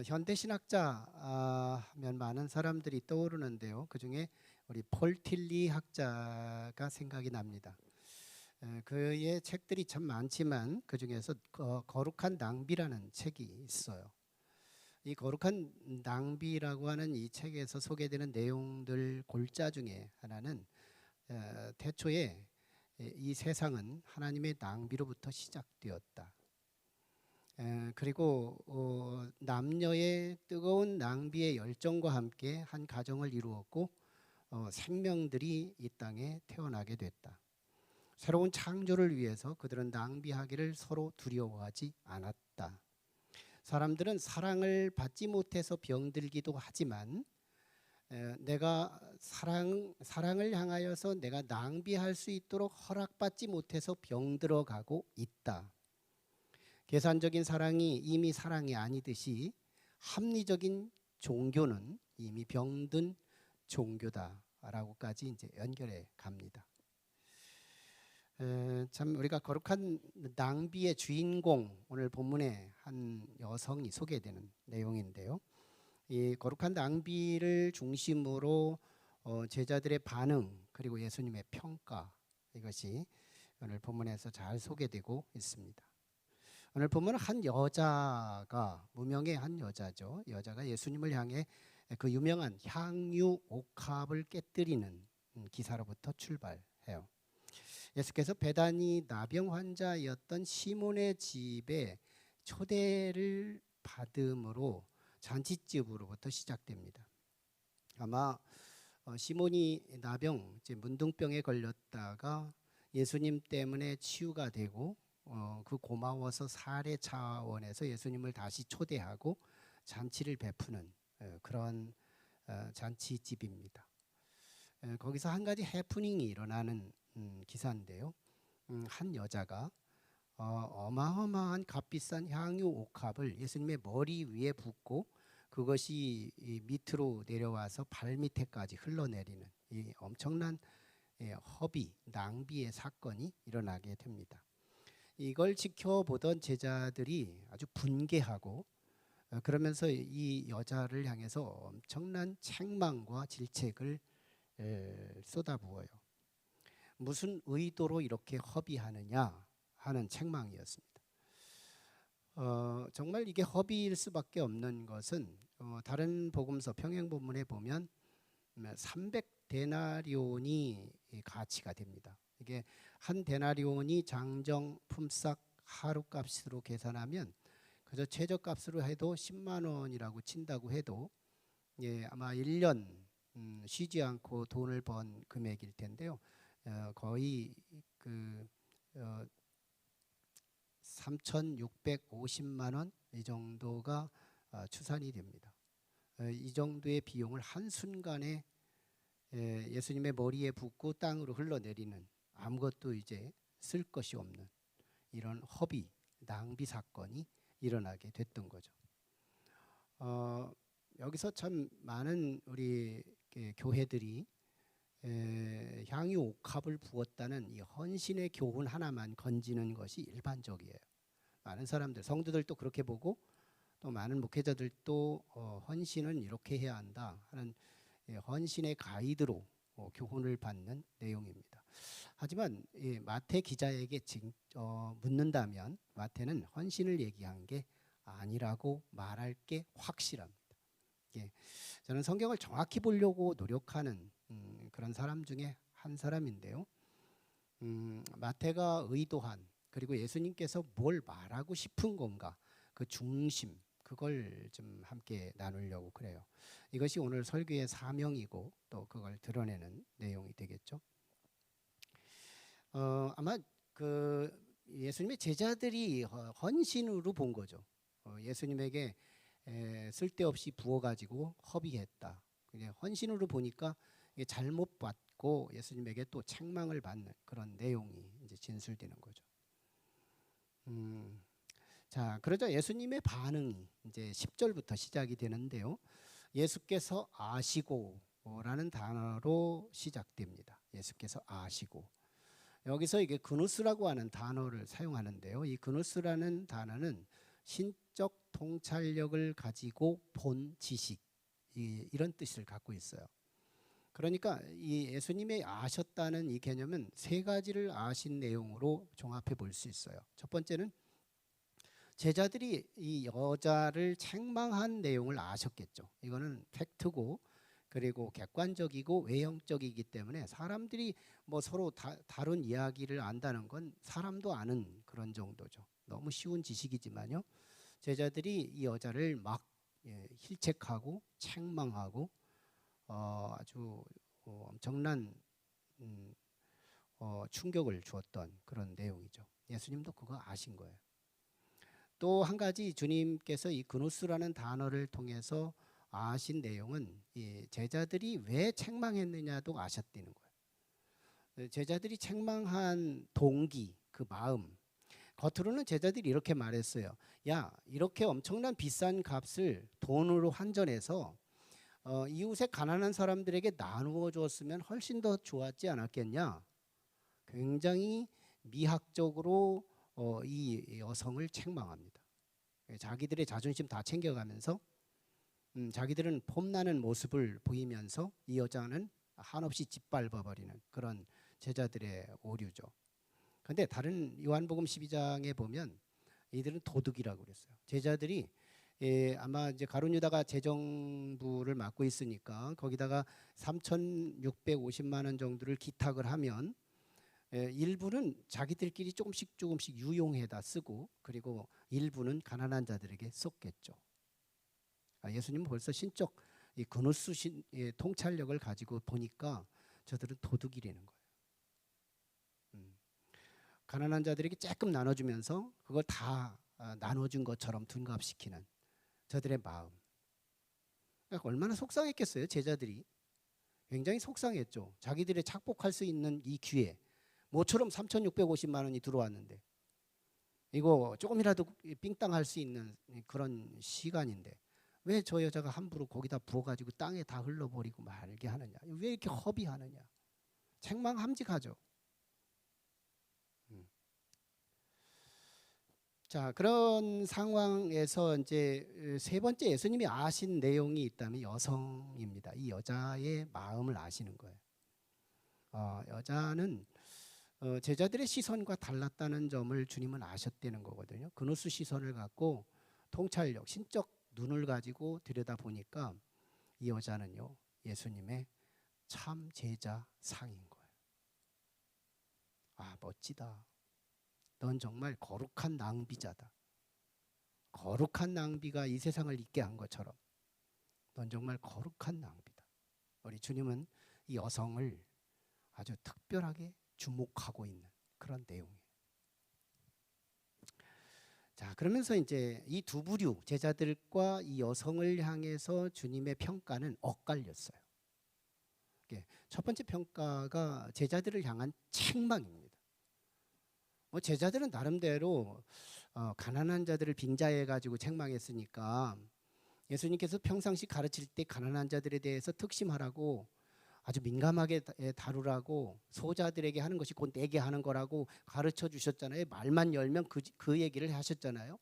현대 신학자 하면 많은 사람들이 떠오르는데요. 그중에 우리 폴 틸리 학자가 생각이 납니다. 그의 책들이 참 많지만 그중에서 거룩한 낭비라는 책이 있어요. 이 거룩한 낭비라고 하는 이 책에서 소개되는 내용들 골자 중에 하나는 태초에 이 세상은 하나님의 낭비로부터 시작되었다. 그리고 남녀의 뜨거운 낭비의 열정과 함께 한 가정을 이루었고 생명들이 이 땅에 태어나게 됐다. 새로운 창조를 위해서 그들은 낭비하기를 서로 두려워하지 않았다. 사람들은 사랑을 받지 못해서 병들기도 하지만 내가 사랑을 향하여서 내가 낭비할 수 있도록 허락받지 못해서 병들어가고 있다. 계산적인 사랑이 이미 사랑이 아니듯이 합리적인 종교는 이미 병든 종교다라고까지 이제 연결해 갑니다. 참 우리가 거룩한 낭비의 주인공, 오늘 본문에 한 여성이 소개되는 내용인데요. 이 거룩한 낭비를 중심으로 제자들의 반응 그리고 예수님의 평가, 이것이 오늘 본문에서 잘 소개되고 있습니다. 오늘 보면 한 여자가, 무명의 한 여자죠. 여자가 예수님을 향해 그 유명한 향유 옥합을 깨뜨리는 기사로부터 출발해요. 예수께서 베다니 나병 환자였던 시몬의 집에 초대를 받음으로 잔치집으로부터 시작됩니다. 아마 시몬이 나병, 문둥병에 걸렸다가 예수님 때문에 치유가 되고 그 고마워서 사례 차원에서 예수님을 다시 초대하고 잔치를 베푸는 그런 잔치집입니다. 거기서 한 가지 해프닝이 일어나는 기사인데요. 한 여자가 어마어마한 값비싼 향유 옥합을 예수님의 머리 위에 붓고 그것이 밑으로 내려와서 발 밑에까지 흘러내리는 이 엄청난 허비, 낭비의 사건이 일어나게 됩니다. 이걸 지켜보던 제자들이 아주 분개하고 그러면서 이 여자를 향해서 엄청난 책망과 질책을 쏟아부어요. 무슨 의도로 이렇게 허비하느냐 하는 책망이었습니다. 정말 이게 허비일 수밖에 없는 것은 다른 복음서 평행본문에 보면 300데나리온이 가치가 됩니다. 이게 한 데나리온이 장정 품삯 하루값으로 계산하면 그저 최저값으로 해도 10만 원이라고 친다고 해도 아마 1년 쉬지 않고 돈을 번 금액일 텐데요. 거의 그 3,650만 원 이 정도가 추산이 됩니다. 이 정도의 비용을 한순간에 예수님의 머리에 붓고 땅으로 흘러내리는, 아무것도 이제 쓸 것이 없는 이런 허비, 낭비 사건이 일어나게 됐던 거죠. 여기서 참 많은 우리 교회들이 향유 옥합을 부었다는 이 헌신의 교훈 하나만 건지는 것이 일반적이에요. 많은 사람들, 성도들도 그렇게 보고 또 많은 목회자들도 헌신은 이렇게 해야 한다 하는 헌신의 가이드로 교훈을 받는 내용입니다. 하지만 마태 기자에게 묻는다면 마태는 헌신을 얘기한 게 아니라고 말할 게 확실합니다. 저는 성경을 정확히 보려고 노력하는 그런 사람 중에 한 사람인데요. 마태가 의도한, 그리고 예수님께서 뭘 말하고 싶은 건가, 그 중심, 그걸 좀 함께 나누려고 그래요. 이것이 오늘 설교의 사명이고 또 그걸 드러내는 내용이 되겠죠. 아마 그 예수님의 제자들이 헌신으로 본 거죠. 예수님에게 쓸데없이 부어가지고 허비했다. 헌신으로 보니까 잘못 받고 예수님에게 또 책망을 받는 그런 내용이 이제 진술되는 거죠. 자, 그러자 예수님의 반응이 이제 10절부터 시작이 되는데요. 예수께서 아시고라는 단어로 시작됩니다. 예수께서 아시고. 여기서 이게 그누스라고 하는 단어를 사용하는데요. 이 그누스라는 단어는 신적 통찰력을 가지고 본 지식, 이런 뜻을 갖고 있어요. 그러니까 이 예수님이 아셨다는 이 개념은 세 가지를 아신 내용으로 종합해 볼 수 있어요. 첫 번째는 제자들이 이 여자를 책망한 내용을 아셨겠죠. 이거는 팩트고, 그리고 객관적이고 외형적이기 때문에 사람들이 뭐 서로 다른 이야기를 안다는 건 사람도 아는 그런 정도죠. 너무 쉬운 지식이지만요. 제자들이 이 여자를 막 힐책하고 책망하고 아주 엄청난 충격을 주었던 그런 내용이죠. 예수님도 그거 아신 거예요. 또 한 가지 주님께서 이 그노스라는 단어를 통해서 아신 내용은 이 제자들이 왜 책망했느냐도 아셨다는 거예요. 제자들이 책망한 동기, 그 마음. 겉으로는 제자들이 이렇게 말했어요. 야, 이렇게 엄청난 비싼 값을 돈으로 환전해서 이웃의 가난한 사람들에게 나누어 주었으면 훨씬 더 좋았지 않았겠냐. 굉장히 미학적으로 이 여성을 책망합니다. 자기들의 자존심 다 챙겨가면서 자기들은 폼나는 모습을 보이면서 이 여자는 한없이 짓밟아버리는 그런 제자들의 오류죠. 그런데 다른 요한복음 12장에 보면 이들은 도둑이라고 그랬어요. 제자들이 아마 이제 가룟 유다가 재정부를 맡고 있으니까 거기다가 3,650만 원 정도를 기탁을 하면 일부는 자기들끼리 조금씩 유용해다 쓰고, 그리고 일부는 가난한 자들에게 썼겠죠. 예수님은 벌써 신적 이 그노스 통찰력을 가지고 보니까 저들은 도둑이라는 거예요. 가난한 자들에게 조금 나눠주면서 그걸 다 나눠준 것처럼 둔갑시키는 저들의 마음. 그러니까 얼마나 속상했겠어요. 제자들이 굉장히 속상했죠. 자기들의 착복할 수 있는 이 기회, 모처럼 3,650만 원이 들어왔는데 이거 조금이라도 삥땅할 수 있는 그런 시간인데 왜 저 여자가 함부로 거기다 부어가지고 땅에 다 흘러버리고 말게 하느냐. 왜 이렇게 허비하느냐. 책망함직하죠. 자, 그런 상황에서 이제 세 번째 예수님이 아신 내용이 있다면 여성입니다. 이 여자의 마음을 아시는 거예요. 여자는 제자들의 시선과 달랐다는 점을 주님은 아셨다는 거거든요. 그노스 시선을 갖고 통찰력, 신적 눈을 가지고 들여다보니까 이 여자는요, 예수님의 참 제자 상인 거예요. 아, 멋지다. 넌 정말 거룩한 낭비자다. 거룩한 낭비가 이 세상을 있게 한 것처럼 넌 정말 거룩한 낭비다. 우리 주님은 이 여성을 아주 특별하게 주목하고 있는 그런 내용이에요. 자, 그러면서 이제 이 두 부류 제자들과 이 여성을 향해서 주님의 평가는 엇갈렸어요. 첫 번째 평가가 제자들을 향한 책망입니다. 제자들은 나름대로 가난한 자들을 빙자해 가지고 책망했으니까 예수님께서 평상시 가르칠 때 가난한 자들에 대해서 특심하라고 아주 민감하게 다루라고 소자들에게 하는 것이 곧 내게 하는 거라고 가르쳐 주셨잖아요. 말만 열면 그 얘기를 하셨잖아요.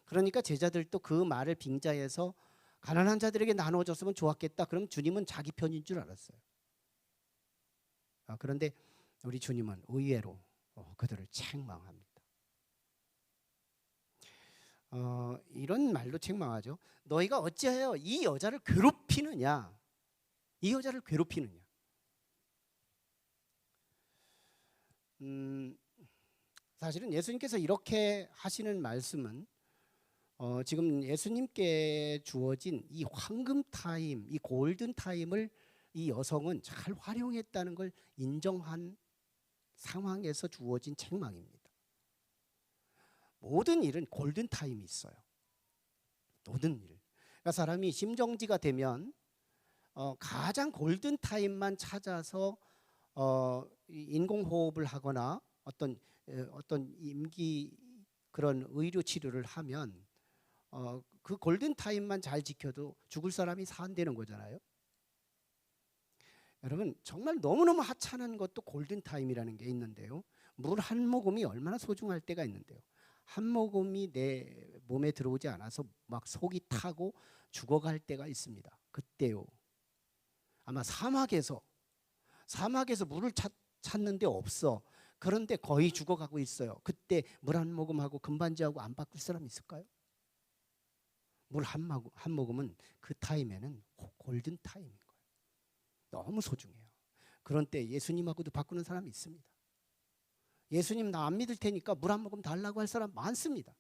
그러니까 제자들도 그 말을 빙자해서 가난한 자들에게 나눠줬으면 좋았겠다. 그럼 주님은 자기 편인 줄 알았어요. 그런데 우리 주님은 의외로 그들을 책망합니다. 이런 말로 책망하죠. 너희가 어찌하여 이 여자를 괴롭히느냐. 이 여자를 괴롭히느냐. 사실은 예수님께서 이렇게 하시는 말씀은 지금 예수님께 주어진 이 황금 타임, 이 골든 타임을 이 여성은 잘 활용했다는 걸 인정한 상황에서 주어진 책망입니다. 모든 일은 골든 타임이 있어요. 모든 일. 그러니까 사람이 심정지가 되면 가장 골든 타임만 찾아서 인공호흡을 하거나 어떤 임기 그런 의료 치료를 하면 그 골든 타임만 잘 지켜도 죽을 사람이 산다는 거잖아요. 여러분 정말 너무너무 하찮은 것도 골든 타임이라는 게 있는데요. 물 한 모금이 얼마나 소중할 때가 있는데요. 한 모금이 내 몸에 들어오지 않아서 막 속이 타고 죽어갈 때가 있습니다. 그때요. 아마 사막에서 물을 찾는데 없어. 그런데 거의 죽어가고 있어요. 그때 물 한 모금하고 금반지하고 안 바꿀 사람 있을까요? 물 한 모금은 그 타임에는 골든 타임인 거예요. 너무 소중해요. 그런 때 예수님하고도 바꾸는 사람이 있습니다. 예수님 나 안 믿을 테니까 물 한 모금 달라고 할 사람 많습니다.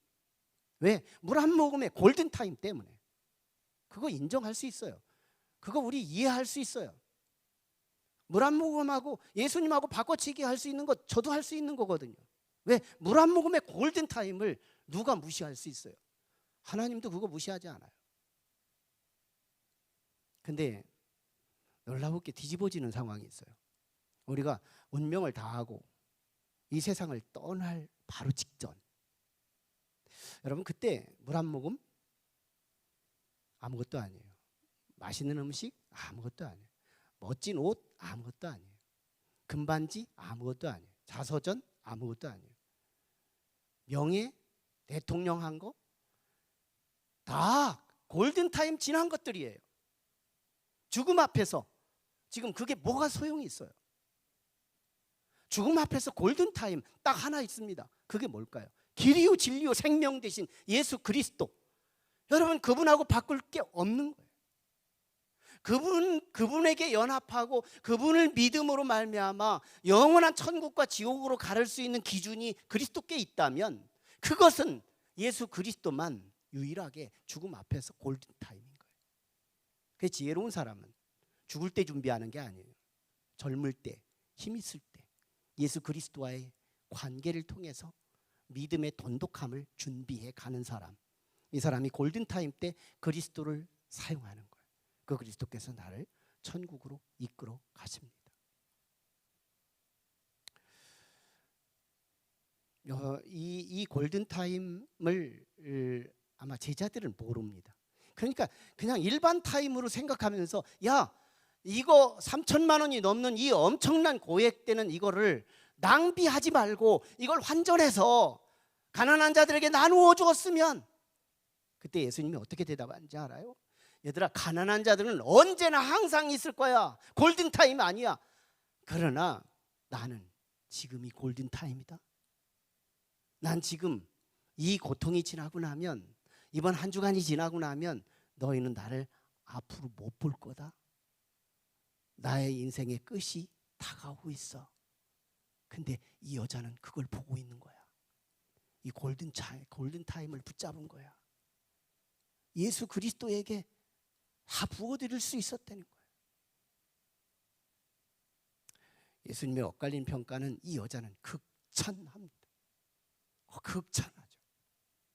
왜? 물 한 모금의 골든 타임 때문에. 그거 인정할 수 있어요. 그거 우리 이해할 수 있어요. 물 한 모금하고 예수님하고 바꿔치기 할 수 있는 것 저도 할 수 있는 거거든요. 왜? 물 한 모금의 골든 타임을 누가 무시할 수 있어요? 하나님도 그거 무시하지 않아요. 근데 놀라웠게 뒤집어지는 상황이 있어요. 우리가 운명을 다하고 이 세상을 떠날 바로 직전. 여러분 그때 물 한 모금 아무것도 아니에요. 맛있는 음식 아무것도 아니에요. 멋진 옷 아무것도 아니에요. 금반지 아무것도 아니에요. 자서전 아무것도 아니에요. 명예, 대통령 한 거 다 골든타임 지난 것들이에요. 죽음 앞에서 지금 그게 뭐가 소용이 있어요? 죽음 앞에서 골든타임 딱 하나 있습니다. 그게 뭘까요? 길이요 진리요 생명 되신 예수 그리스도. 여러분 그분하고 바꿀 게 없는 거예요. 그분에게 연합하고 그분을 믿음으로 말미암아 영원한 천국과 지옥으로 가를 수 있는 기준이 그리스도께 있다면 그것은 예수 그리스도만 유일하게 죽음 앞에서 골든타임인 거예요. 그 지혜로운 사람은 죽을 때 준비하는 게 아니에요. 젊을 때, 힘 있을 때 예수 그리스도와의 관계를 통해서 믿음의 돈독함을 준비해 가는 사람. 이 사람이 골든타임 때 그리스도를 사용하는 거예요. 그 그리스도께서 나를 천국으로 이끌어 가십니다. 이 골든타임을 아마 제자들은 모릅니다. 그러니까 그냥 일반 타임으로 생각하면서 야 이거 3천만 원이 넘는 이 엄청난 고액되는 이거를 낭비하지 말고 이걸 환전해서 가난한 자들에게 나누어 주었으면. 그때 예수님이 어떻게 대답하는지 알아요? 얘들아 가난한 자들은 언제나 항상 있을 거야. 골든타임 아니야. 그러나 나는 지금이 골든타임이다. 난 지금 이 고통이 지나고 나면 이번 한 주간이 지나고 나면 너희는 나를 앞으로 못 볼 거다. 나의 인생의 끝이 다가오고 있어. 근데 이 여자는 그걸 보고 있는 거야. 이 골든타임을 붙잡은 거야. 예수 그리스도에게 다 부어드릴 수 있었다는 거예요. 예수님의 엇갈린 평가는 이 여자는 극찬합니다. 극찬하죠.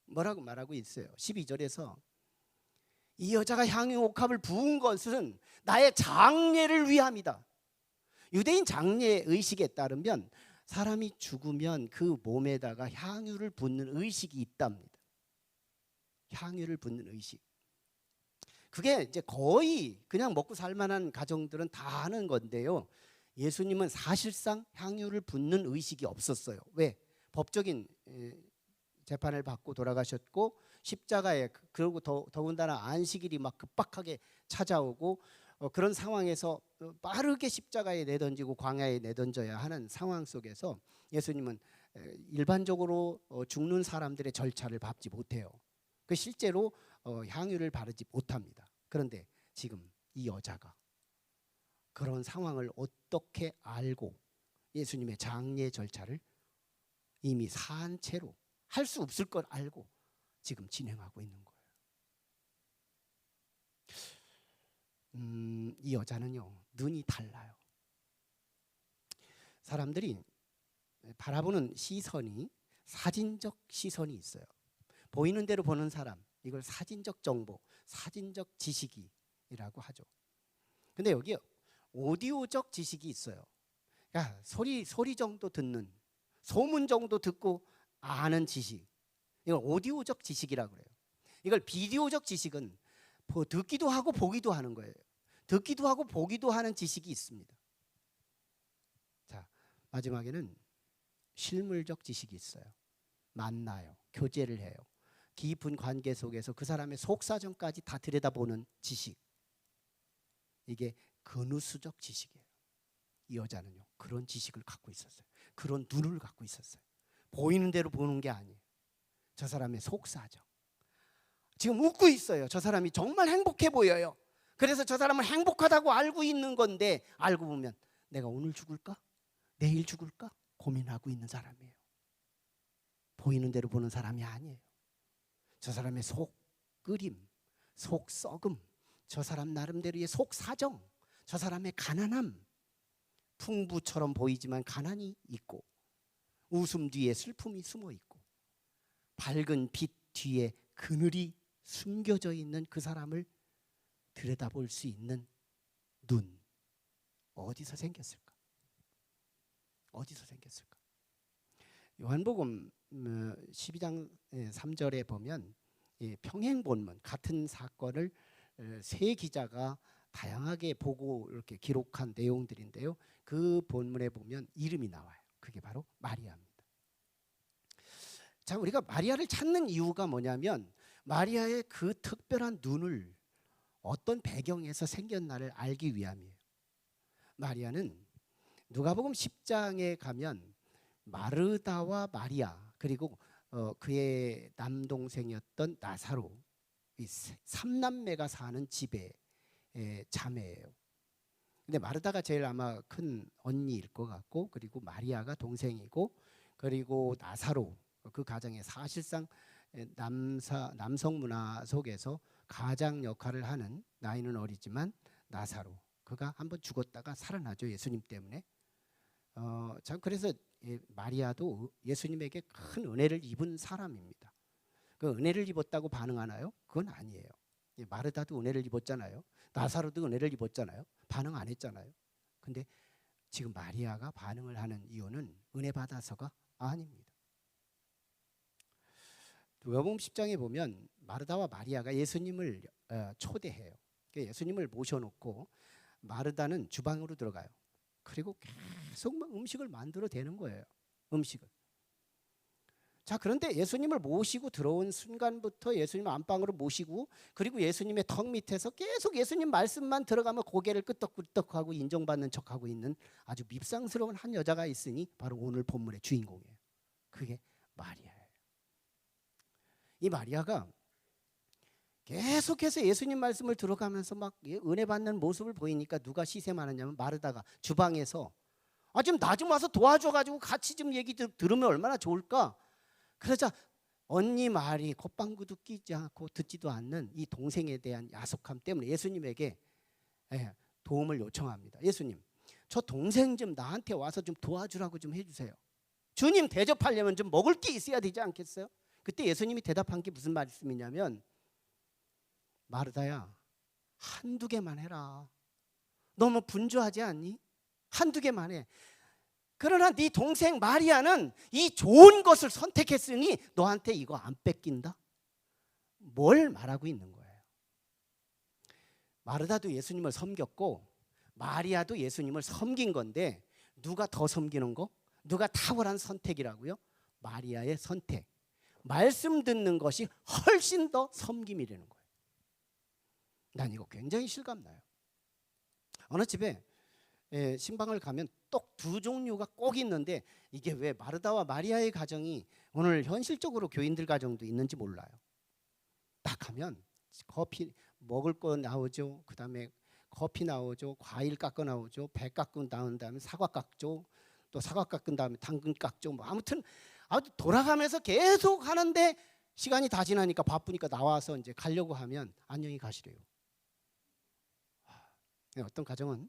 뭐라고 말하고 있어요? 12절에서 이 여자가 향유 옥합을 부은 것은 나의 장례를 위함이다. 유대인 장례 의식에 따르면 사람이 죽으면 그 몸에다가 향유를 붓는 의식이 있답니다. 향유를 붓는 의식. 그게 이제 거의 그냥 먹고 살만한 가정들은 다 하는 건데요. 예수님은 사실상 향유를 붓는 의식이 없었어요. 왜? 법적인 재판을 받고 돌아가셨고 십자가에 그리고 더군다나 안식일이 막 급박하게 찾아오고 그런 상황에서 빠르게 십자가에 내던지고 광야에 내던져야 하는 상황 속에서 예수님은 일반적으로 죽는 사람들의 절차를 밟지 못해요. 그 실제로 향유를 바르지 못합니다. 그런데 지금 이 여자가 그런 상황을 어떻게 알고 예수님의 장례 절차를 이미 산 채로 할 수 없을 걸 알고 지금 진행하고 있는 거예요. 이 여자는요 눈이 달라요. 사람들이 바라보는 시선이 사진적 시선이 있어요. 보이는 대로 보는 사람, 이걸 사진적 정보, 사진적 지식이라고 하죠. 근데 여기 오디오적 지식이 있어요. 그러니까 소리 정도 듣는, 소문 정도 듣고 아는 지식, 이걸 오디오적 지식이라고 그래요. 이걸 비디오적 지식은 듣기도 하고 보기도 하는 거예요. 듣기도 하고 보기도 하는 지식이 있습니다. 자, 마지막에는 실물적 지식이 있어요. 만나요. 교제를 해요. 깊은 관계 속에서 그 사람의 속사정까지 다 들여다보는 지식. 이게 근우수적 지식이에요. 이 여자는요, 그런 지식을 갖고 있었어요. 그런 눈을 갖고 있었어요. 보이는 대로 보는 게 아니에요. 저 사람의 속사정. 지금 웃고 있어요. 저 사람이 정말 행복해 보여요. 그래서 저 사람은 행복하다고 알고 있는 건데, 알고 보면 내가 오늘 죽을까? 내일 죽을까? 고민하고 있는 사람이에요. 보이는 대로 보는 사람이 아니에요. 저 사람의 속 끓임, 속 썩음, 저 사람 나름대로의 속 사정, 저 사람의 가난함, 풍부처럼 보이지만 가난이 있고, 웃음 뒤에 슬픔이 숨어 있고, 밝은 빛 뒤에 그늘이 숨겨져 있는 그 사람을 들여다볼 수 있는 눈, 어디서 생겼을까? 어디서 생겼을까? 요한복음 12장 3절에 보면 평행본문, 같은 사건을 세 기자가 다양하게 보고 이렇게 기록한 내용들인데요. 그 본문에 보면 이름이 나와요. 그게 바로 마리아입니다. 자, 우리가 마리아를 찾는 이유가 뭐냐면, 마리아의 그 특별한 눈을 어떤 배경에서 생겼나를 알기 위함이에요. 마리아는 누가복음 10장에 가면 마르다와 마리아, 그리고 그의 남동생이었던 나사로, 이 3남매가 사는 집의 자매예요. 근데 마르다가 제일 아마 큰 언니일 것 같고, 그리고 마리아가 동생이고, 그리고 나사로, 그 가정에 사실상 남성 문화 속에서 가장 역할을 하는, 나이는 어리지만 나사로, 그가 한번 죽었다가 살아나죠. 예수님 때문에. 참 그래서 마리아도 예수님에게 큰 은혜를 입은 사람입니다. 그 은혜를 입었다고 반응하나요? 그건 아니에요. 마르다도 은혜를 입었잖아요. 나사로도 은혜를 입었잖아요. 반응 안 했잖아요. 근데 지금 마리아가 반응을 하는 이유는 은혜 받아서가 아닙니다. 누가복음 10장에 보면 마르다와 마리아가 예수님을 초대해요. 예수님을 모셔놓고 마르다는 주방으로 들어가요. 그리고 계속 음식을 만들어 대는 거예요. 음식을. 자, 그런데 예수님을 모시고 들어온 순간부터 예수님을 안방으로 모시고, 그리고 예수님의 턱 밑에서 계속 예수님 말씀만 들어가면 고개를 끄덕끄덕하고 인정받는 척하고 있는 아주 밉상스러운 한 여자가 있으니 바로 오늘 본문의 주인공이에요. 그게 마리아예요. 이 마리아가 계속해서 예수님 말씀을 들어가면서 막 은혜 받는 모습을 보이니까 누가 시샘하느냐면 마르다가 주방에서 좀 나 좀 와서 도와줘가지고 같이 좀 얘기 들으면 얼마나 좋을까. 그러자 언니 말이 콧방구도 끼지 않고 듣지도 않는 이 동생에 대한 야속함 때문에 예수님에게 도움을 요청합니다. 예수님, 저 동생 좀 나한테 와서 좀 도와주라고 좀 해주세요. 주님 대접하려면 좀 먹을 게 있어야 되지 않겠어요? 그때 예수님이 대답한 게 무슨 말씀이냐면, 마르다야, 한두 개만 해라. 너무 분주하지 않니? 한두 개만 해. 그러나 네 동생 마리아는 이 좋은 것을 선택했으니 너한테 이거 안 뺏긴다. 뭘 말하고 있는 거예요? 마르다도 예수님을 섬겼고 마리아도 예수님을 섬긴 건데, 누가 더 섬기는 거? 누가 탁월한 선택이라고요? 마리아의 선택. 말씀 듣는 것이 훨씬 더 섬김이라는 거예요. 난 이거 굉장히 실감나요. 어느 집에 신방을 가면 꼭 두 종류가 꼭 있는데, 이게 왜 마르다와 마리아의 가정이 오늘 현실적으로 교인들 가정도 있는지 몰라요. 딱 가면 커피 먹을 거 나오죠. 그 다음에 커피 나오죠. 과일 깎아 나오죠. 배 깎고 나온 다음에 사과 깎죠. 또 사과 깎은 다음에 당근 깎죠. 뭐 아무튼 돌아가면서 계속 하는데, 시간이 다 지나니까 바쁘니까 나와서 이제 가려고 하면 안녕히 가시래요. 어떤 가정은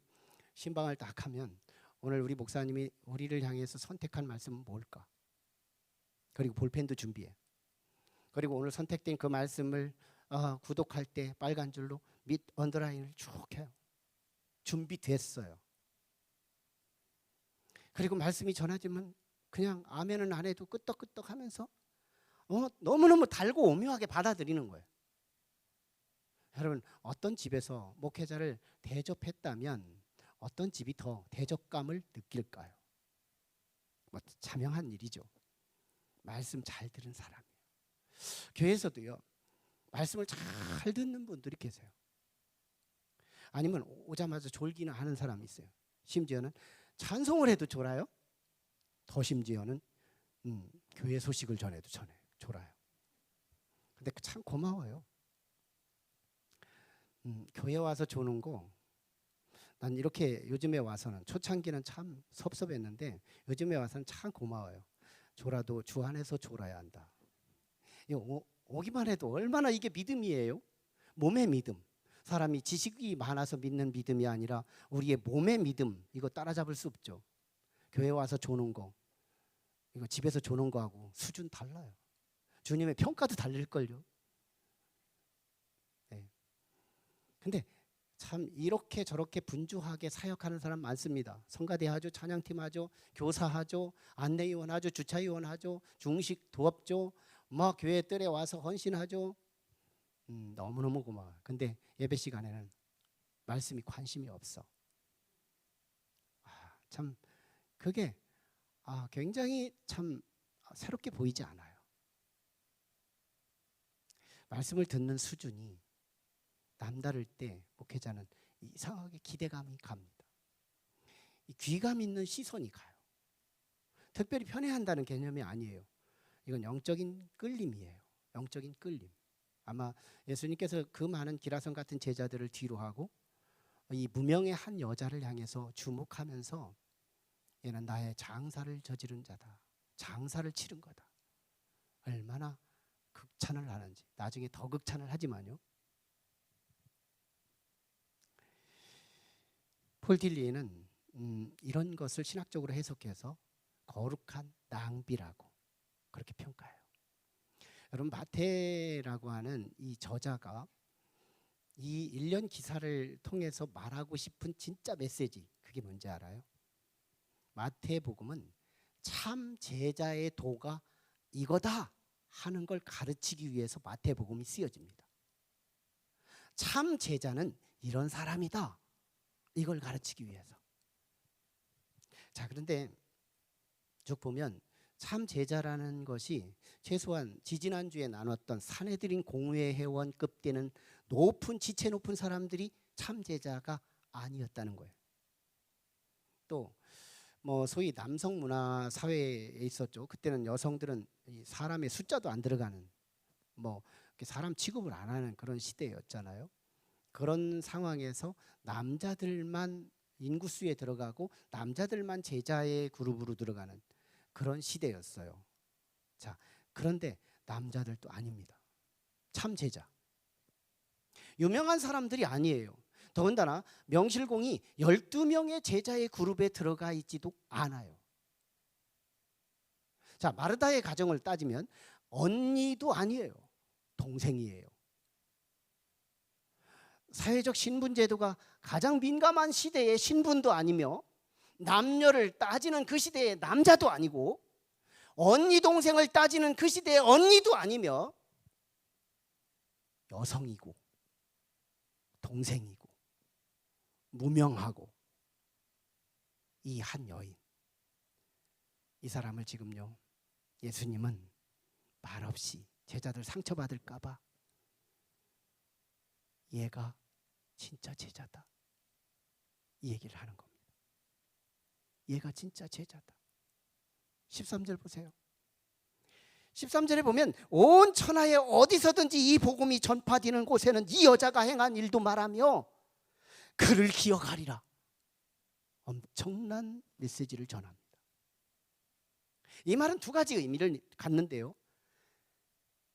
신방을 딱 하면 오늘 우리 목사님이 우리를 향해서 선택한 말씀은 뭘까? 그리고 볼펜도 준비해. 그리고 오늘 선택된 그 말씀을 구독할 때 빨간 줄로 밑 언더라인을 쭉 해요. 준비됐어요. 그리고 말씀이 전해지면 그냥 아멘은 안 해도 끄떡끄떡 하면서 너무너무 달고 오묘하게 받아들이는 거예요. 여러분, 어떤 집에서 목회자를 대접했다면 어떤 집이 더 대접감을 느낄까요? 자명한 일이죠. 말씀 잘 들은 사람이에요. 교회에서도요, 말씀을 잘 듣는 분들이 계세요. 아니면 오자마자 졸기나 하는 사람이 있어요. 심지어는 찬송을 해도 졸아요. 더 심지어는 교회 소식을 전해도 졸아요. 근데 참 고마워요. 교회 와서 조는 거, 난 이렇게 요즘에 와서는, 초창기는 참 섭섭했는데 요즘에 와서는 참 고마워요. 졸아도 주 안에서 졸아야 한다. 오기만 해도 얼마나 이게 믿음이에요. 몸의 믿음. 사람이 지식이 많아서 믿는 믿음이 아니라 우리의 몸의 믿음, 이거 따라잡을 수 없죠. 교회 와서 조는 거, 이거 집에서 조는 거하고 수준 달라요. 주님의 평가도 달릴걸요. 네. 근데 참 이렇게 저렇게 분주하게 사역하는 사람 많습니다. 성가대 하죠, 찬양팀 하죠, 교사 하죠, 안내위원 하죠, 주차위원 하죠, 중식 도업죠, 막 교회 뜰에 와서 헌신하죠. 너무너무 고마워요. 근데 예배 시간에는 말씀이 관심이 없어. 참 그게 굉장히 참 새롭게 보이지 않아요. 말씀을 듣는 수준이 남다를 때 목회자는 이상하게 기대감이 갑니다. 이 귀감 있는 시선이 가요. 특별히 편애한다는 개념이 아니에요. 이건 영적인 끌림이에요. 영적인 끌림. 아마 예수님께서 그 많은 기라성 같은 제자들을 뒤로 하고 이 무명의 한 여자를 향해서 주목하면서 얘는 나의 장사를 저지른 자다. 장사를 치른 거다. 얼마나 극찬을 하는지. 나중에 더 극찬을 하지만요. 폴 딜리에는 이런 것을 신학적으로 해석해서 거룩한 낭비라고 그렇게 평가해요. 여러분, 마태라고 하는 이 저자가 이 1년 기사를 통해서 말하고 싶은 진짜 메시지, 그게 뭔지 알아요? 마태복음은 참 제자의 도가 이거다 하는 걸 가르치기 위해서 마태복음이 쓰여집니다. 참 제자는 이런 사람이다, 이걸 가르치기 위해서. 자, 그런데 쭉 보면 참 제자라는 것이 최소한 지지난주에 나눴던 사내들인 공회 회원급 되는 높은 지체 높은 사람들이 참 제자가 아니었다는 거예요. 또 뭐 소위 남성 문화 사회에 있었죠. 그때는 여성들은 사람의 숫자도 안 들어가는, 뭐 사람 취급을 안 하는 그런 시대였잖아요. 그런 상황에서 남자들만 인구수에 들어가고 남자들만 제자의 그룹으로 들어가는 그런 시대였어요. 자, 그런데 남자들도 아닙니다. 참 제자. 유명한 사람들이 아니에요. 더군다나 명실공히 12명의 제자의 그룹에 들어가 있지도 않아요. 자, 마르다의 가정을 따지면 언니도 아니에요. 동생이에요. 사회적 신분제도가 가장 민감한 시대의 신분도 아니며 남녀를 따지는 그 시대의 남자도 아니고 언니 동생을 따지는 그 시대의 언니도 아니며 여성이고 동생이고 무명하고 이 한 여인, 이 사람을 지금요 예수님은 말없이 제자들 상처받을까 봐 얘가 진짜 제자다, 이 얘기를 하는 겁니다. 얘가 진짜 제자다. 13절 보세요. 13절에 보면 온 천하에 어디서든지 이 복음이 전파되는 곳에는 이 여자가 행한 일도 말하며 그를 기억하리라. 엄청난 메시지를 전합니다. 이 말은 두 가지 의미를 갖는데요.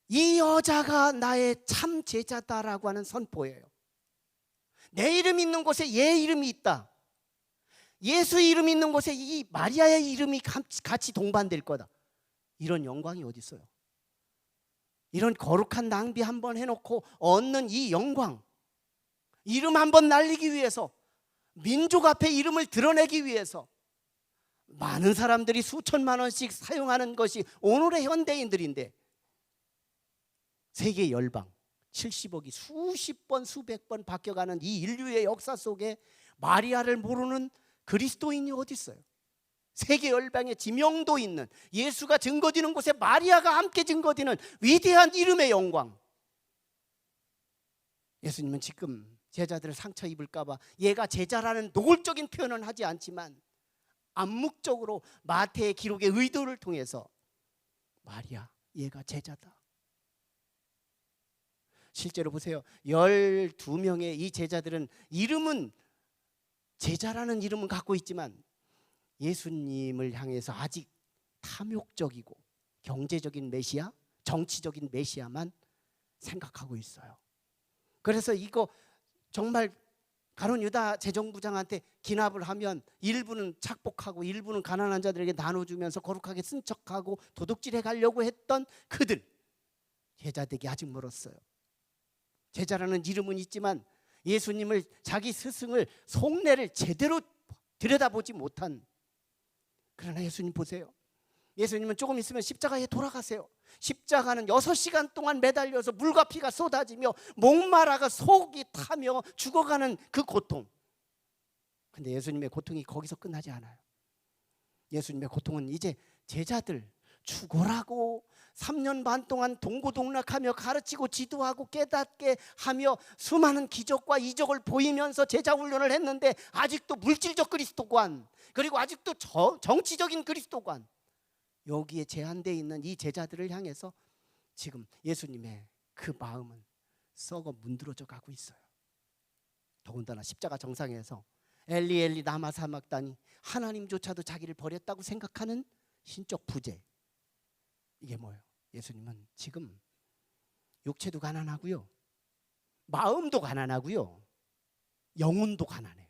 이 여자가 나의 참 제자다라고 하는 선포예요. 내 이름 있는 곳에 얘 이름이 있다. 예수 이름 있는 곳에 이 마리아의 이름이 같이 동반될 거다. 이런 영광이 어디 있어요? 이런 거룩한 낭비 한번 해놓고 얻는 이 영광, 이름 한번 날리기 위해서, 민족 앞에 이름을 드러내기 위해서 많은 사람들이 수천만 원씩 사용하는 것이 오늘의 현대인들인데, 세계 열방 70억이 수십 번 수백 번 바뀌어가는 이 인류의 역사 속에 마리아를 모르는 그리스도인이 어디 있어요? 세계 열방에 지명도 있는, 예수가 증거되는 곳에 마리아가 함께 증거되는 위대한 이름의 영광. 예수님은 지금 제자들을 상처 입을까 봐 얘가 제자라는 노골적인 표현은 하지 않지만 암묵적으로 마태의 기록의 의도를 통해서 마리아, 얘가 제자다. 실제로 보세요. 12명의 이 제자들은 이름은, 제자라는 이름은 갖고 있지만 예수님을 향해서 아직 탐욕적이고 경제적인 메시아, 정치적인 메시아만 생각하고 있어요. 그래서 이거 정말 가룟 유다 재정부장한테 기납을 하면 일부는 착복하고 일부는 가난한 자들에게 나눠주면서 거룩하게 쓴 척하고 도둑질해 가려고 했던 그들, 제자 되기 아직 멀었어요. 제자라는 이름은 있지만 예수님을, 자기 스승을, 속내를 제대로 들여다보지 못한. 그러나 예수님 보세요. 예수님은 조금 있으면 십자가에 돌아가세요. 십자가는 6시간 동안 매달려서 물과 피가 쏟아지며 목마라가 속이 타며 죽어가는 그 고통. 근데 예수님의 고통이 거기서 끝나지 않아요. 예수님의 고통은 이제 제자들 죽어라고 3년 반 동안 동고동락하며 가르치고 지도하고 깨닫게 하며 수많은 기적과 이적을 보이면서 제자 훈련을 했는데 아직도 물질적 그리스도관, 그리고 아직도 정치적인 그리스도관, 여기에 제한되어 있는 이 제자들을 향해서 지금 예수님의 그 마음은 썩어 문드러져 가고 있어요. 더군다나 십자가 정상에서 엘리 엘리 라마 사막다니, 하나님조차도 자기를 버렸다고 생각하는 신적 부재. 이게 뭐예요? 예수님은 지금 육체도 가난하고요, 마음도 가난하고요, 영혼도 가난해요.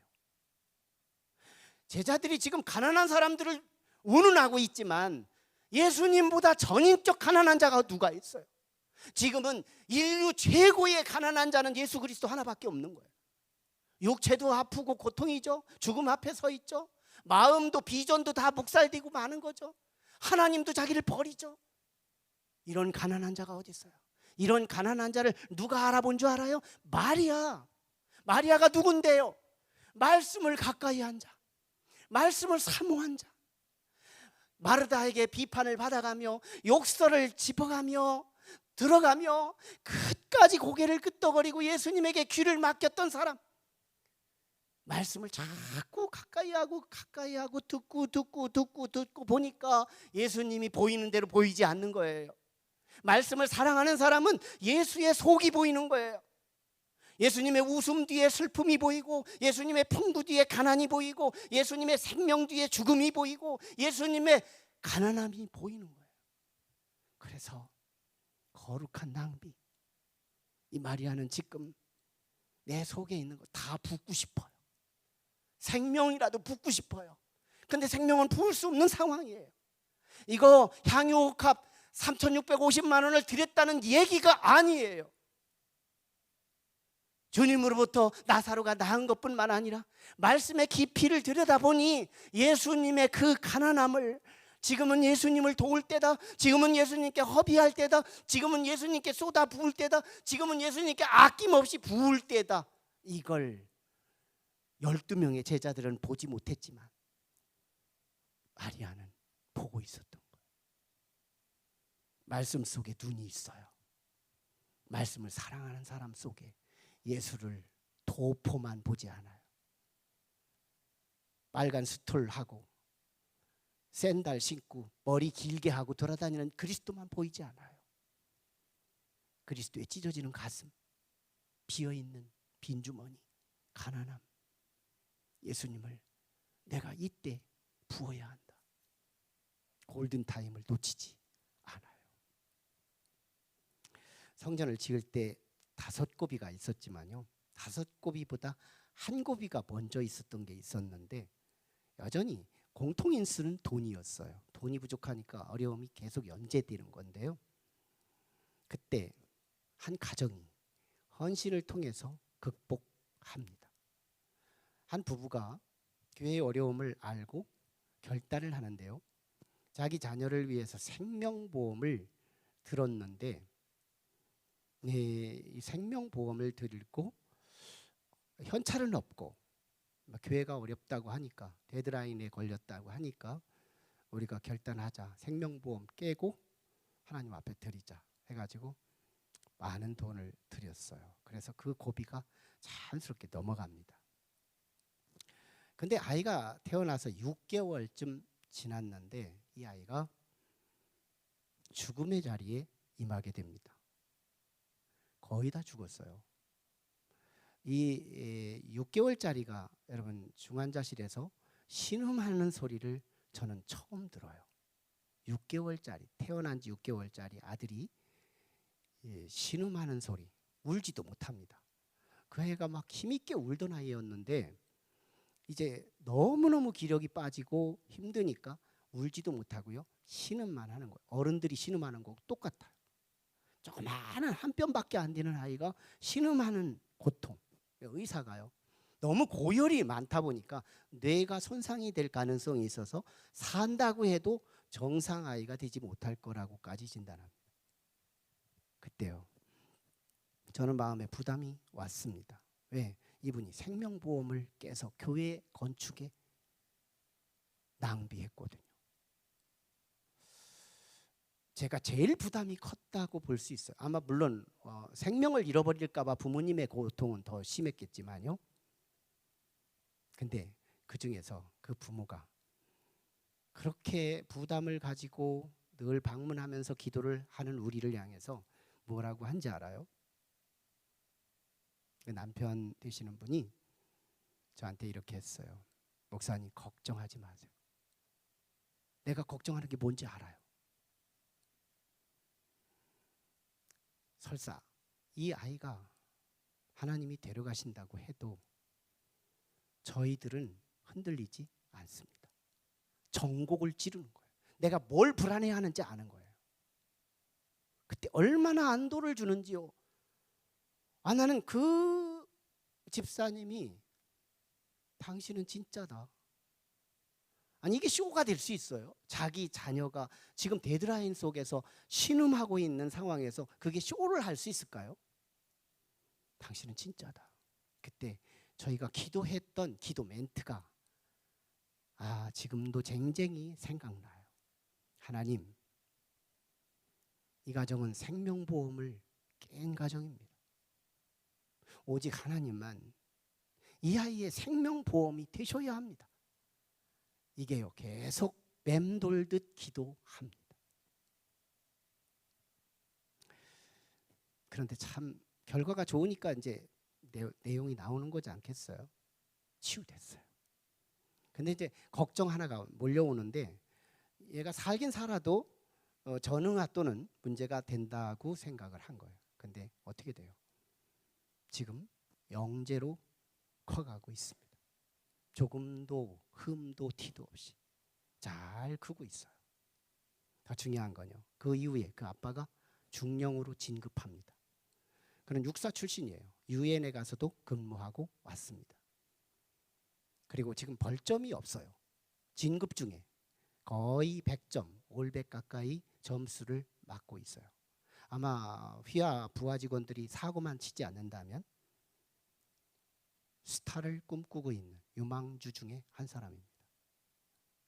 제자들이 지금 가난한 사람들을 운운하고 있지만 예수님보다 전인격 가난한 자가 누가 있어요? 지금은 인류 최고의 가난한 자는 예수 그리스도 하나밖에 없는 거예요. 육체도 아프고 고통이죠. 죽음 앞에 서 있죠. 마음도 비전도 다 묵살되고 마는 거죠. 하나님도 자기를 버리죠. 이런 가난한 자가 어디 있어요? 이런 가난한 자를 누가 알아본 줄 알아요? 마리아. 마리아가 누군데요? 말씀을 가까이 한 자, 말씀을 사모한 자, 마르다에게 비판을 받아가며 욕설을 짚어가며 들어가며 끝까지 고개를 끄덕거리고 예수님에게 귀를 맡겼던 사람. 말씀을 자꾸 가까이 하고 듣고 보니까 예수님이 보이는 대로 보이지 않는 거예요. 말씀을 사랑하는 사람은 예수의 속이 보이는 거예요. 예수님의 웃음 뒤에 슬픔이 보이고, 예수님의 풍부 뒤에 가난이 보이고, 예수님의 생명 뒤에 죽음이 보이고, 예수님의 가난함이 보이는 거예요. 그래서 거룩한 낭비, 이 마리아는 지금 내 속에 있는 거 다 붓고 싶어요. 생명이라도 붓고 싶어요. 근데 생명은 부을 수 없는 상황이에요. 이거 향유옥합 3,650만 원을 드렸다는 얘기가 아니에요. 주님으로부터 나사로가 나은 것뿐만 아니라 말씀의 깊이를 들여다보니 예수님의 그 가난함을, 지금은 예수님을 도울 때다, 지금은 예수님께 허비할 때다, 지금은 예수님께 쏟아 부을 때다, 지금은 예수님께 아낌없이 부을 때다, 이걸 12명의 제자들은 보지 못했지만 마리아는 보고 있었던 거예요. 말씀 속에 눈이 있어요. 말씀을 사랑하는 사람 속에 예수를 도포만 보지 않아요. 빨간 스톨하고 샌들 신고 머리 길게 하고 돌아다니는 그리스도만 보이지 않아요. 그리스도의 찢어지는 가슴, 비어있는 빈주머니, 가난함, 예수님을 내가 이때 부어야 한다. 골든타임을 놓치지 않아요. 성전을 지을 때 5고비가 있었지만요, 5고비보다 1고비가 먼저 있었던 게 있었는데 여전히 공통인수는 돈이었어요. 돈이 부족하니까 어려움이 계속 연재되는 건데요, 그때 한 가정이 헌신을 통해서 극복합니다. 한 부부가 교회의 어려움을 알고 결단을 하는데요, 자기 자녀를 위해서 생명보험을 들었는데, 이 생명보험을 들고 현찰은 없고 교회가 어렵다고 하니까, 데드라인에 걸렸다고 하니까 우리가 결단하자. 생명보험 깨고 하나님 앞에 드리자 해가지고 많은 돈을 드렸어요. 그래서 그 고비가 자연스럽게 넘어갑니다. 근데 아이가 태어나서 6개월쯤 지났는데 이 아이가 죽음의 자리에 임하게 됩니다. 거의 다 죽었어요. 이 6개월짜리가 여러분 중환자실에서 신음하는 소리를 저는 처음 들어요. 6개월짜리, 태어난 지 6개월짜리 아들이 신음하는 소리, 울지도 못합니다. 그 애가 막 힘있게 울던 아이였는데 이제 너무너무 기력이 빠지고 힘드니까 울지도 못하고요. 신음만 하는 거예요. 어른들이 신음하는 거 똑같아요. 조그마한 한 뼘밖에 안 되는 아이가 신음하는 고통. 의사가요. 너무 고열이 많다 보니까 뇌가 손상이 될 가능성이 있어서 산다고 해도 정상 아이가 되지 못할 거라고까지 진단합니다. 그때요. 저는 마음에 부담이 왔습니다. 왜? 이분이 생명보험을 깨서 교회 건축에 낭비했거든요. 제가 제일 부담이 컸다고 볼 수 있어요. 아마 물론 생명을 잃어버릴까 봐 부모님의 고통은 더 심했겠지만요. 근데 그 중에서 그 부모가 그렇게 부담을 가지고 늘 방문하면서 기도를 하는 우리를 향해서 뭐라고 한지 알아요? 그 남편 되시는 분이 저한테 이렇게 했어요. 목사님 걱정하지 마세요. 내가 걱정하는 게 뭔지 알아요. 설사 이 아이가 하나님이 데려가신다고 해도 저희들은 흔들리지 않습니다. 정곡을 찌르는 거예요. 내가 뭘 불안해하는지 아는 거예요. 그때 얼마나 안도를 주는지요. 나는 그 집사님이 당신은 진짜다. 아니 이게 쇼가 될 수 있어요. 자기 자녀가 지금 데드라인 속에서 신음하고 있는 상황에서 그게 쇼를 할 수 있을까요? 당신은 진짜다. 그때 저희가 기도했던 기도 멘트가 지금도 쟁쟁이 생각나요. 하나님, 이 가정은 생명보험을 깬 가정입니다. 오직 하나님만 이 아이의 생명보험이 되셔야 합니다. 이게요 계속 맴돌듯 기도합니다. 그런데 참 결과가 좋으니까 이제 내용이 나오는 거지 않겠어요? 치유됐어요. 근데 이제 걱정 하나가 몰려오는데 얘가 살긴 살아도 전응아 또는 문제가 된다고 생각을 한 거예요. 근데 어떻게 돼요? 지금 영재로 커가고 있습니다. 조금도 흠도 티도 없이 잘 크고 있어요. 더 중요한 건요. 그 이후에 그 아빠가 중령으로 진급합니다. 그는 육사 출신이에요. 유엔에 가서도 근무하고 왔습니다. 그리고 지금 벌점이 없어요. 진급 중에 거의 100점, 올 100 가까이 점수를 맞고 있어요. 아마 휘하 부하 직원들이 사고만 치지 않는다면 스타를 꿈꾸고 있는 유망주 중에 한 사람입니다.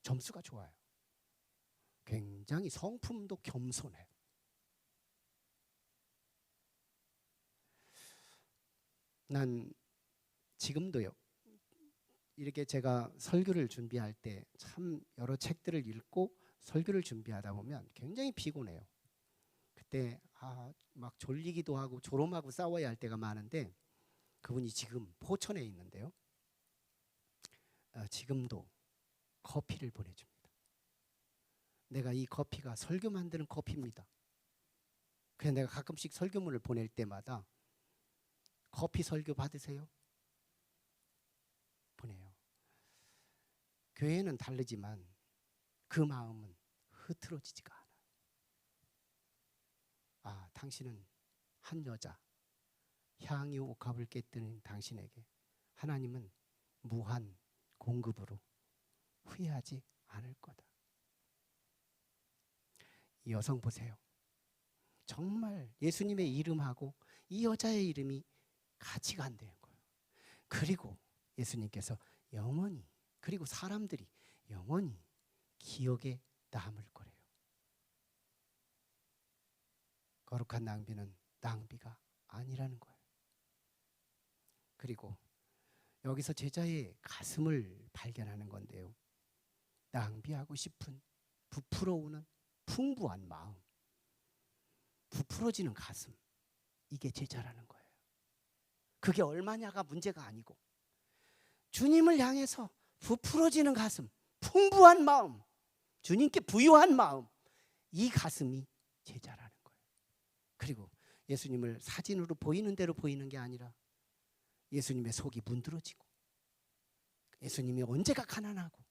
점수가 좋아요. 굉장히 성품도 겸손해요. 난 지금도요. 이렇게 제가 설교를 준비할 때 참 여러 책들을 읽고 설교를 준비하다 보면 굉장히 피곤해요. 그때 막 졸리기도 하고 졸음하고 싸워야 할 때가 많은데 그분이 지금 포천에 있는데요. 지금도 커피를 보내줍니다. 내가 이 커피가 설교 만드는 커피입니다. 그래서 내가 가끔씩 설교문을 보낼 때마다 커피 설교 받으세요? 보내요. 교회는 다르지만 그 마음은 흐트러지지가 않아요. 당신은 한 여자 향유 옥합을 깨뜨린 당신에게 하나님은 무한 공급으로 후회하지 않을 거다. 이 여성 보세요. 정말 예수님의 이름하고 이 여자의 이름이 같이가 안 되는 거예요. 그리고 예수님께서 영원히 그리고 사람들이 영원히 기억에 남을 거래요. 거룩한 낭비는 낭비가 아니라는 거예요. 그리고 여기서 제자의 가슴을 발견하는 건데요. 낭비하고 싶은 부풀어오는 풍부한 마음, 부풀어지는 가슴, 이게 제자라는 거예요. 그게 얼마냐가 문제가 아니고 주님을 향해서 부풀어지는 가슴, 풍부한 마음, 주님께 부유한 마음, 이 가슴이 제자라는 거예요. 그리고 예수님을 사진으로 보이는 대로 보이는 게 아니라 예수님의 속이 문드러지고, 예수님이 언제가 가난하고,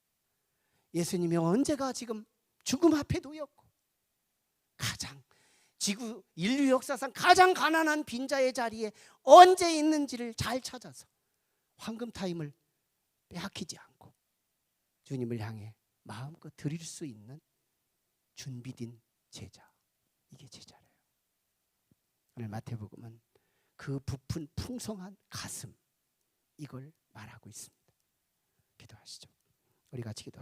예수님이 언제가 지금 죽음 앞에 놓였고, 가장 지구 인류 역사상 가장 가난한 빈자의 자리에 언제 있는지를 잘 찾아서 황금 타임을 빼앗기지 않고 주님을 향해 마음껏 드릴 수 있는 준비된 제자, 이게 제자래요. 오늘 마태복음은 그 부푼 풍성한 가슴, 이걸 말하고 있습니다. 기도하시죠. 우리 같이 기도.